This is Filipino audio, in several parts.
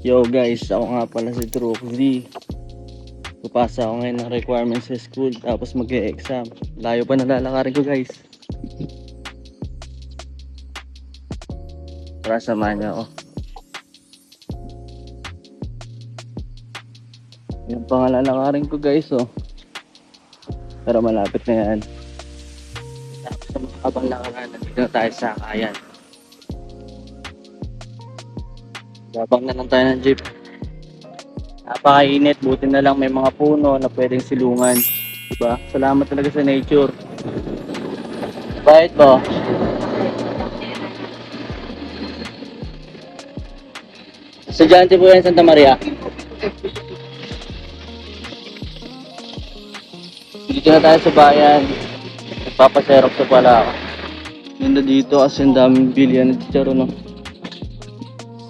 Yo guys, ako nga pala si Troops. Pupasa ako ngayon ng requirements sa school tapos mag-e-exam. Layo pa nalalakarin ko guys. Tara samahan niyo ako. Yan pa nga lalakarin ko guys oh. Pero malapit na yan. Tapos sa mga kabang lakaran, nandito na tayo sa Kayan. Babang na lang tayo ng jeep. Napakainit, buti na lang may mga puno na pwedeng silungan. Diba? Salamat talaga sa nature. Bakit ba? Estudyante po yan Santa Maria. Dito na tayo sa bayan. Nagpapaserok sa pala ako. Ganda dito kasi ang daming bilihan ng chicharo no.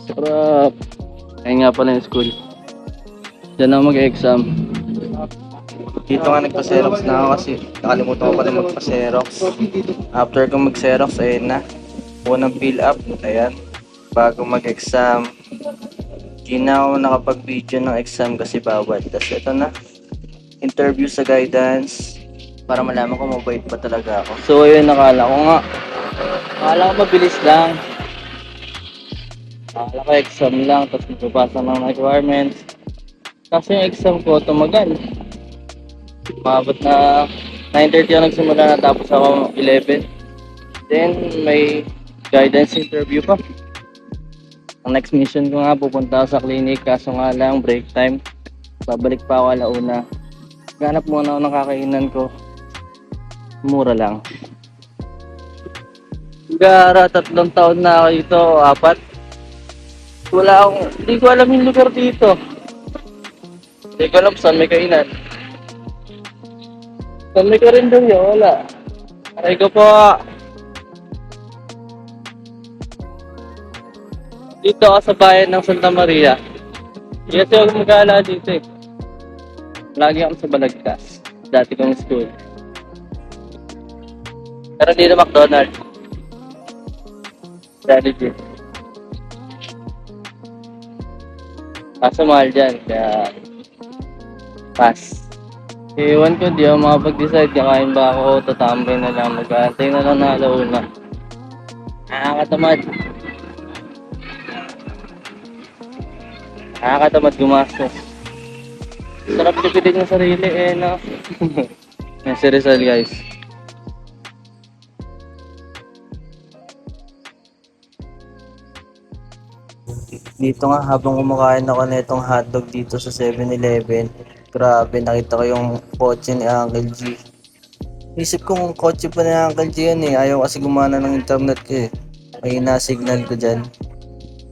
Sarap. Ayun nga pala yung school. Diyan ako mag-exam. Dito nga nagpa-xerox na ako kasi nakalimutan ko pala magpa-xerox. After ko mag-xerox, ayun na. Unang fill up, ayan. Bago mag-exam. Hindi na ako nakapag-video ng exam kasi bawal. Tapos ito na. Interview sa guidance. Para malaman ko mabait pa talaga ako. So ayun, nakala ko nga. Akala ko mabilis lang. Akala ko exam lang. Tapos magpapasa ng requirements. Kasi yung exam ko tumagal. Umabot na 9:30 ako nagsimula na tapos ako 11. Then may guidance interview pa. Ang next mission ko nga pupunta ako sa clinic kaso nga lang break time. Babalik pa ako alauna. Ganap muna ako ng kakainan ko. Mura lang. Gara, 3 taon na ako dito, 4. Wala akong, hindi ko alam yung lugar dito. Hindi ko alam saan may kainan. Saan may karindan yun? Wala. Aray ko po. Dito ako sa bayan ng Santa Maria. Hindi kasi ako mag-aala dito eh. Lagi ako sa Balagtas. Dati kong school. Pero dito McDonald's. Daddy G. Kaso mahal dyan, kaya pass. Ewan ko, di ako makapag-decide kakain ba ako o tatambay na lang. Mag-aantay na lang na alauna. Nakakatamad. Nakakatamad gumastos. Sarap tipidin ng sarili eh, no? Yan si Rizal guys. Dito nga habang kumakain ako na itong hotdog dito sa 7-Eleven, grabe nakita ko yung kotse ni Uncle G. Isip ko kung kotse pa ni Uncle G yan eh, ayaw kasi gumana ng internet ko eh. May na-signal ko dyan.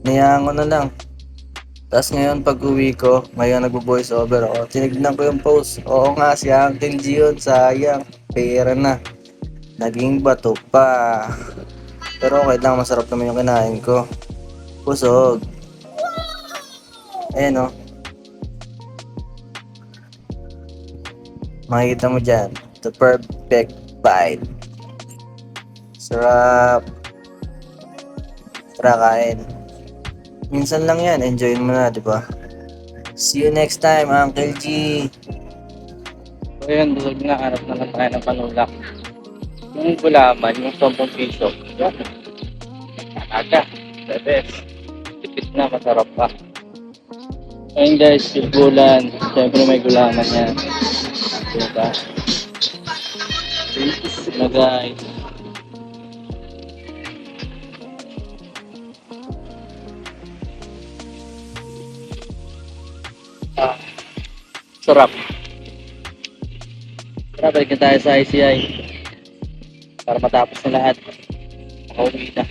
Niyaan ko na lang. Tapos ngayon pag uwi ko, ngayon nagbo-voice over ako. Tinignan ko yung post. Oo nga si Uncle G yun, sayang. Pera na. Naging bato pa. Pero okay lang, masarap naman yung kinain ko. Busog. Ayan o. Makikita mo dyan. The perfect bite. Sarap. Tara kain. Minsan lang yan. Enjoy mo na, di ba? See you next time, Uncle G. So yun, busog na. Harap na lang tayo ng panulak. Yung gulaman, yung 10 piso. Yan. Talaga. The best. Tipid na, masarap pa. Ayun guys, silbulan. Siyempre may gulaman yan. Diba? Na guys. Sarap. Tara, balik na tayo sa ICI. Para matapos na lahat. Makauwi na.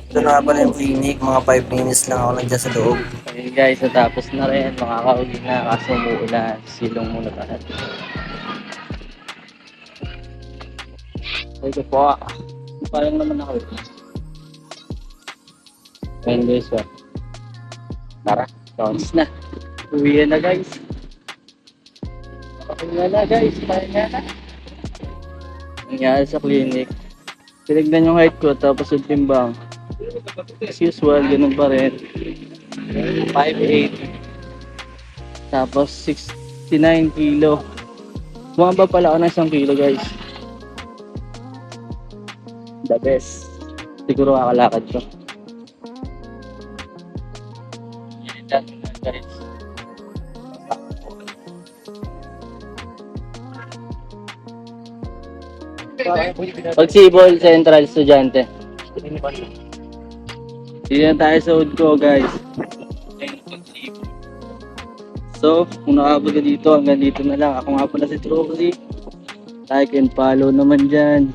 Ito na pala yung clinic. Mga 5 minutes lang ako nandiyan sa loob. Ayun guys, natapos na rin. Makakauwi na kasi umuulan. Silong muna lahat. Ito po. Parang naman ako. Ayun guys, oh. Tara, bounce na. Uwi na guys. Pahinga na guys, pahinga na. Nangyari sa clinic. Tinignan yung height ko tapos yung timbang. As usual, ganun pa rin. 580. Tapos 69 kilo. Bumaba pala ako ng 1 kilo guys. The best. Siguro kakalakad ko. Yan na guys. Pagsibol Central Estudyante. Dito na tayo sa hood ko guys. So, kung nakabot ka dito, hanggang dito na lang. Ako nga pala si Troxy. Like and follow naman dyan.